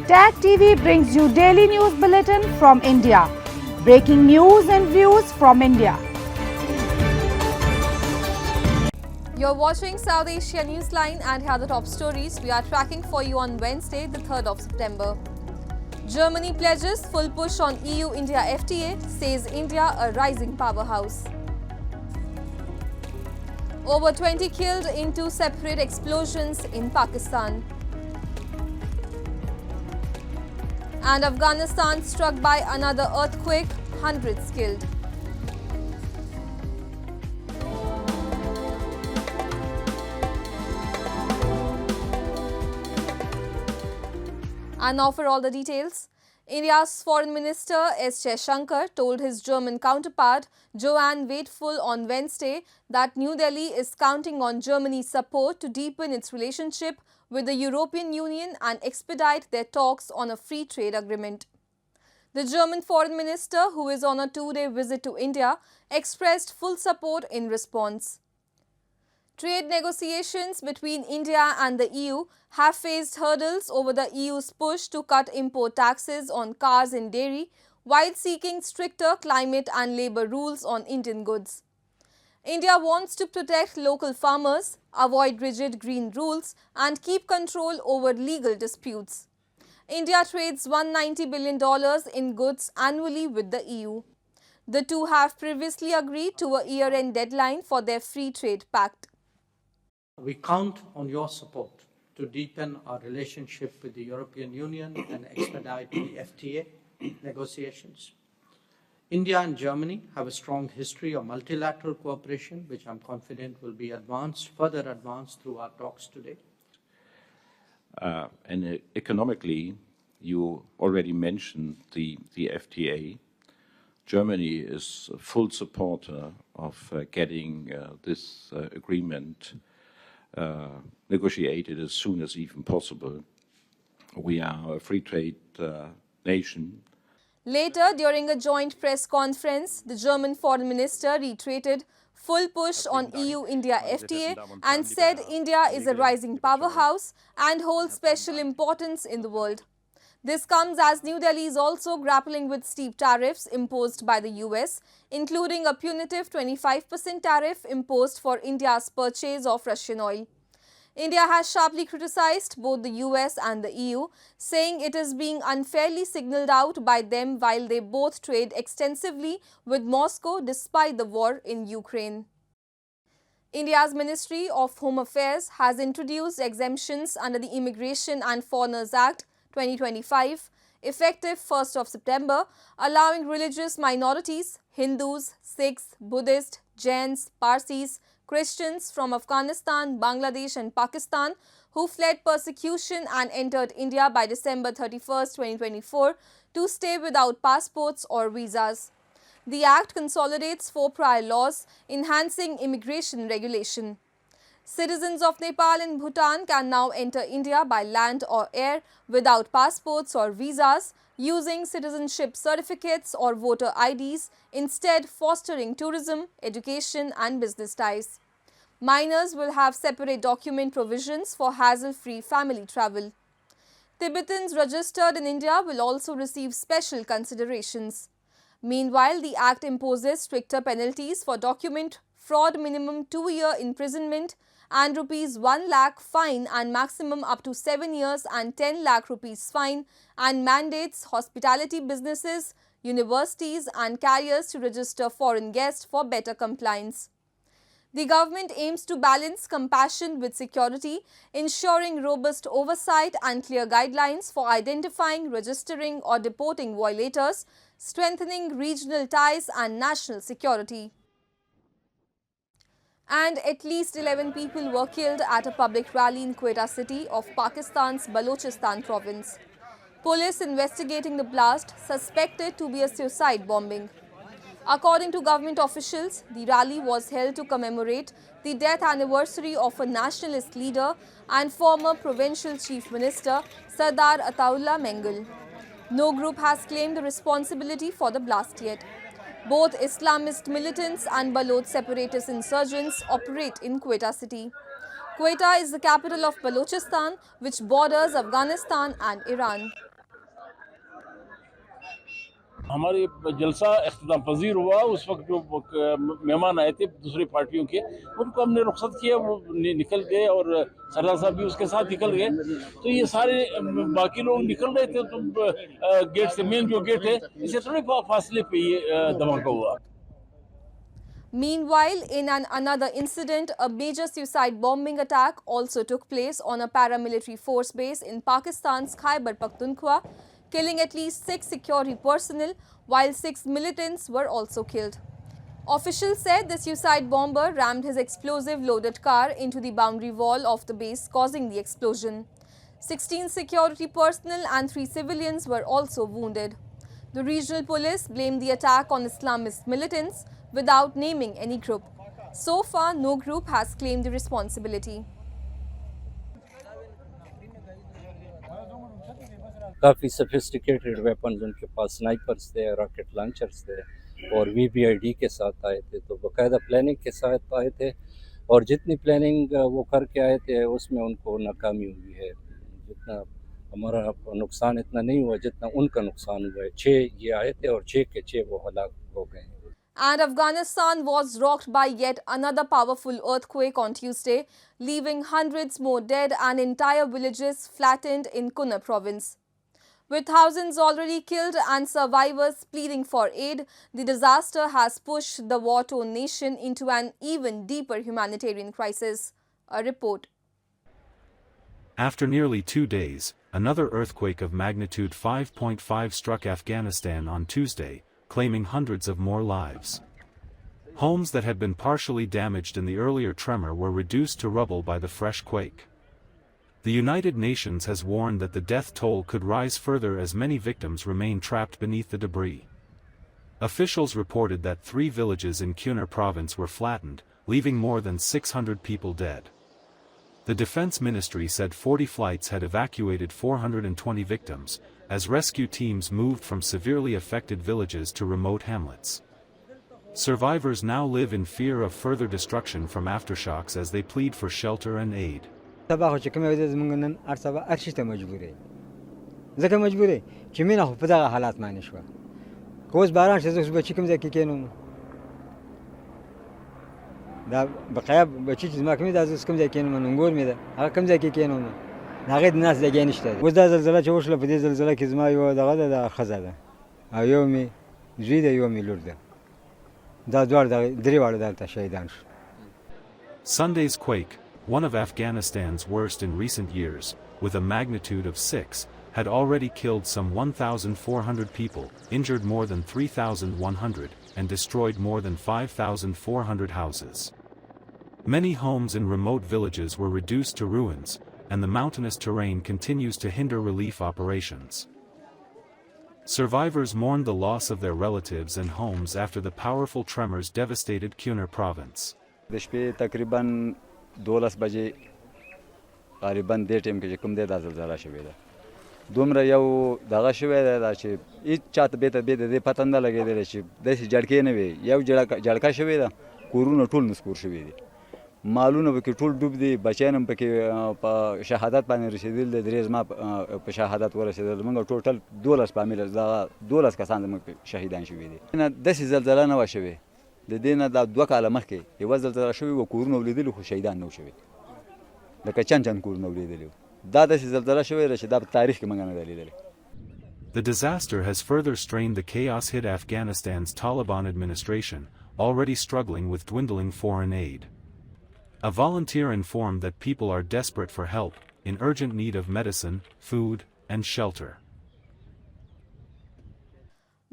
Tag TV brings you daily news bulletin from India. Breaking news and views from India. You're watching South Asia Newsline and here are the top stories we are tracking for you on Wednesday, the 3rd of September. Germany pledges full push on EU-India FTA, says India a rising powerhouse. Over 20 killed in two separate explosions in Pakistan. And Afghanistan struck by another earthquake, hundreds killed. And now for all the details. India's Foreign Minister S. Jaishankar told his German counterpart Johann Wadefull on Wednesday that New Delhi is counting on Germany's support to deepen its relationship with the European Union and expedite their talks on a free trade agreement. The German Foreign Minister, who is on a two-day visit to India, expressed full support in response. Trade negotiations between India and the EU have faced hurdles over the EU's push to cut import taxes on cars and dairy while seeking stricter climate and labour rules on Indian goods. India wants to protect local farmers, avoid rigid green rules and keep control over legal disputes. India trades $190 billion in goods annually with the EU. The two have previously agreed to a year-end deadline for their free trade pact. We count on your support to deepen our relationship with the European Union and expedite the FTA negotiations. India and Germany have a strong history of multilateral cooperation, which I'm confident will be further advanced through our talks today. And economically, you already mentioned the FTA. Germany is a full supporter of getting this agreement negotiated as soon as even possible. We are a free trade nation. Later, during a joint press conference, the German Foreign Minister reiterated full push on EU-India FTA and said India is a rising powerhouse and holds special importance in the world. This comes as New Delhi is also grappling with steep tariffs imposed by the US, including a punitive 25% tariff imposed for India's purchase of Russian oil. India has sharply criticized both the US and the EU, saying it is being unfairly signaled out by them while they both trade extensively with Moscow despite the war in Ukraine. India's Ministry of Home Affairs has introduced exemptions under the Immigration and Foreigners Act 2025, effective 1st of September, allowing religious minorities, Hindus, Sikhs, Buddhists, Jains, Parsis, Christians from Afghanistan, Bangladesh and Pakistan who fled persecution and entered India by December 31, 2024 to stay without passports or visas. The Act consolidates 4 prior laws enhancing immigration regulation. Citizens of Nepal and Bhutan can now enter India by land or air without passports or visas, using citizenship certificates or voter IDs, instead fostering tourism, education and business ties. Minors will have separate document provisions for hassle-free family travel. Tibetans registered in India will also receive special considerations. Meanwhile, the Act imposes stricter penalties for document fraud, minimum 2-year imprisonment and ₹1 lakh fine and maximum up to 7 years and 10 lakh rupees fine, and mandates hospitality businesses, universities and carriers to register foreign guests for better compliance. The government aims to balance compassion with security, ensuring robust oversight and clear guidelines for identifying, registering or deporting violators, strengthening regional ties and national security. And at least 11 people were killed at a public rally in Quetta city of Pakistan's Balochistan province. Police investigating the blast suspected to be a suicide bombing. According to government officials, the rally was held to commemorate the death anniversary of a nationalist leader and former provincial chief minister Sardar Ataullah Mengal. No group has claimed the responsibility for the blast yet. Both Islamist militants and Baloch separatist insurgents operate in Quetta city. Quetta is the capital of Balochistan, which borders Afghanistan and Iran. हमारे जलसा इख्तिताम पजीर हुआ उस वक्त जो मेहमान आए थे दूसरी पार्टियों के उनको हमने रुखसत किया वो निकल गए और सरदार साहब भी उसके साथ निकल गए तो ये सारे बाकी लोग निकल रहे थे तो गेट से मेन जो गेट है इससे थोड़े फासले पे ये धमाका हुआ. Meanwhile, in another incident, a major suicide bombing attack also took place on a paramilitary force base in Pakistan's Khyber Pakhtunkhwa, killing at least 6 security personnel, while 6 militants were also killed. Officials said the suicide bomber rammed his explosive loaded car into the boundary wall of the base, causing the explosion. 16 security personnel and 3 civilians were also wounded. The regional police blamed the attack on Islamist militants without naming any group. So far, no group has claimed the responsibility. काफ़ी sophisticated weapons उनके पास snipers थे, rocket launchers थे और वीबीआईडी के साथ आए थे, तो बाकायदा प्लानिंग के साथ आए थे और जितनी प्लानिंग वो करके आए थे उसमें उनको नाकामी हुई है. जितना हमारा नुकसान इतना नहीं हुआ जितना उनका नुकसान हुआ है. 6 ये आए थे और 6 के 6 वो हलाक हो गए. And Afghanistan was rocked by yet another powerful earthquake on Tuesday, leaving hundreds more dead and entire villages flattened in Kunar province. With thousands already killed and survivors pleading for aid, the disaster has pushed the war-torn nation into an even deeper humanitarian crisis. A report. After nearly 2 days, another earthquake of magnitude 5.5 struck Afghanistan on Tuesday, claiming hundreds of more lives. Homes that had been partially damaged in the earlier tremor were reduced to rubble by the fresh quake. The United Nations has warned that the death toll could rise further as many victims remain trapped beneath the debris. Officials reported that 3 villages in Kunar province were flattened, leaving more than 600 people dead. The Defense Ministry said 40 flights had evacuated 420 victims, as rescue teams moved from severely affected villages to remote hamlets. Survivors now live in fear of further destruction from aftershocks as they plead for shelter and aid. دا بقایا بچی چیز ما کمی دا از کم زاکین من انگور میده هر کم زاکی کینم ناقید ناس زاکی نشته وز دا زلزله چوش له بدی زلزله کی زما یو دغه دا خزاده ایومی زیده یومی لورده دا دوار دا دری وړ دلته شهیدان شو. Sunday's quake, one of Afghanistan's worst in recent years, with a magnitude of 6, had already killed some 1,400 people, injured more than 3,100, and destroyed more than 5,400 houses. Many homes in remote villages were reduced to ruins, and the mountainous terrain continues to hinder relief operations. Survivors mourned the loss of their relatives and homes after the powerful tremors devastated Kunar province. د شپې تقریبا 12 بجې غالبا دې ټیم کې کوم دې د زلزلہ شوې ده دومره یو دغه شوې ده چې هیڅ چاته به د پته نه لګېدل چې داسې جړکې نه وي یو جړکه شوې ده کورونه ټول نسکور شوي دي مالونه پکې ټول ډوب دي بچیان هم پکې په شهادت باندې رسېدل د درې زما په شهادت ورسېدل موږ ټوټل 12 فامیل دغه 12 کسان زموږ شهیدان شوي دي نه داسې زلزلہ نه وه شوې د دې نه دا 2 کاله مخکې یوه زلزله شوې وه کورونه ولیدلي خو شهیدان نه و شوي لکه چند کورونه ولیدلي دا داسې زلزله شوې ده چې دا په تاریخ کې موږ نه ده لیدلې. The disaster has further strained the chaos-hit Afghanistan's Taliban administration, already struggling with dwindling foreign aid. A volunteer informed that people are desperate for help, in urgent need of medicine, food, and shelter.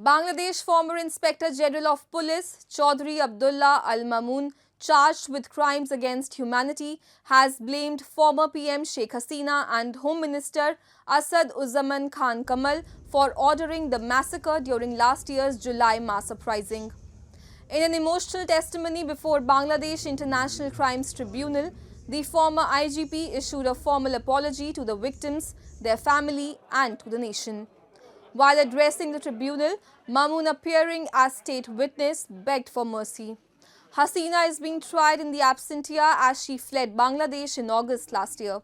Bangladesh former Inspector General of Police Chaudhry Abdullah Al Mamun, charged with crimes against humanity, has blamed former PM Sheikh Hasina and Home Minister Asad Uzzaman Khan Kamal for ordering the massacre during last year's July mass uprising. In an emotional testimony before Bangladesh International Crimes Tribunal, the former IGP issued a formal apology to the victims, their family, and to the nation. While addressing the tribunal, Mamun, appearing as state witness, begged for mercy. Hasina is being tried in the absentia as she fled Bangladesh in August last year.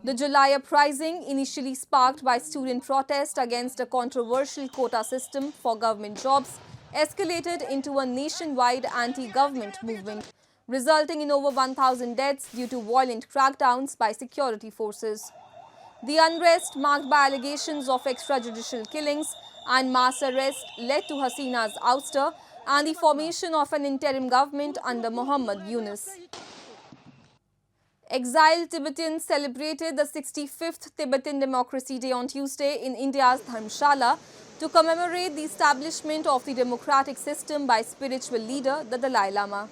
The July uprising, initially sparked by student protest against a controversial quota system for government jobs, escalated into a nationwide anti-government movement, resulting in over 1,000 deaths due to violent crackdowns by security forces. The unrest, marked by allegations of extrajudicial killings and mass arrest, led to Hasina's ouster and the formation of an interim government under Muhammad Yunus. Exiled Tibetans celebrated the 65th Tibetan Democracy Day on Tuesday in India's Dharamshala to commemorate the establishment of the democratic system by spiritual leader the Dalai Lama.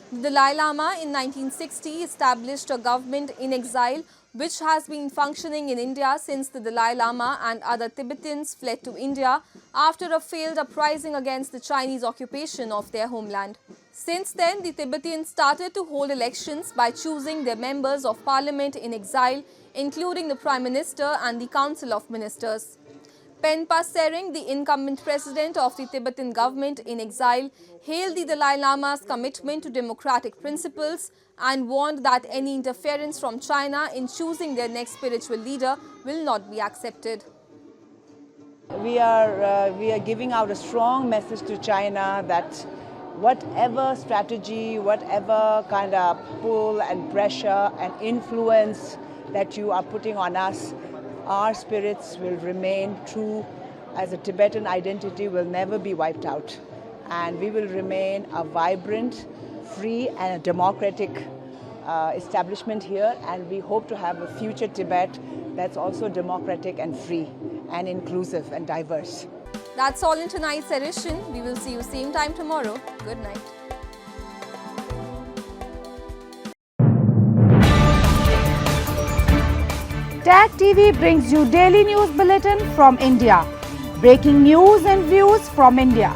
The Dalai Lama in 1960 established a government in exile which has been functioning in India since the Dalai Lama and other Tibetans fled to India after a failed uprising against the Chinese occupation of their homeland. Since then, the Tibetans started to hold elections by choosing their members of parliament in exile, including the Prime Minister and the Council of Ministers. Penpa Tsering, the incumbent president of the Tibetan government in exile, hailed the Dalai Lama's commitment to democratic principles and warned that any interference from China in choosing their next spiritual leader will not be accepted. We are giving out a strong message to China that whatever strategy, whatever kind of pull and pressure and influence that you are putting on us, our spirits will remain true as a Tibetan identity will never be wiped out. And we will remain a vibrant, free and a democratic establishment here, and we hope to have a future Tibet that's also democratic and free and inclusive and diverse. That's all in tonight's edition. We will see you same time tomorrow. Good night. Tag TV brings you daily news bulletin from India. Breaking news and views from India.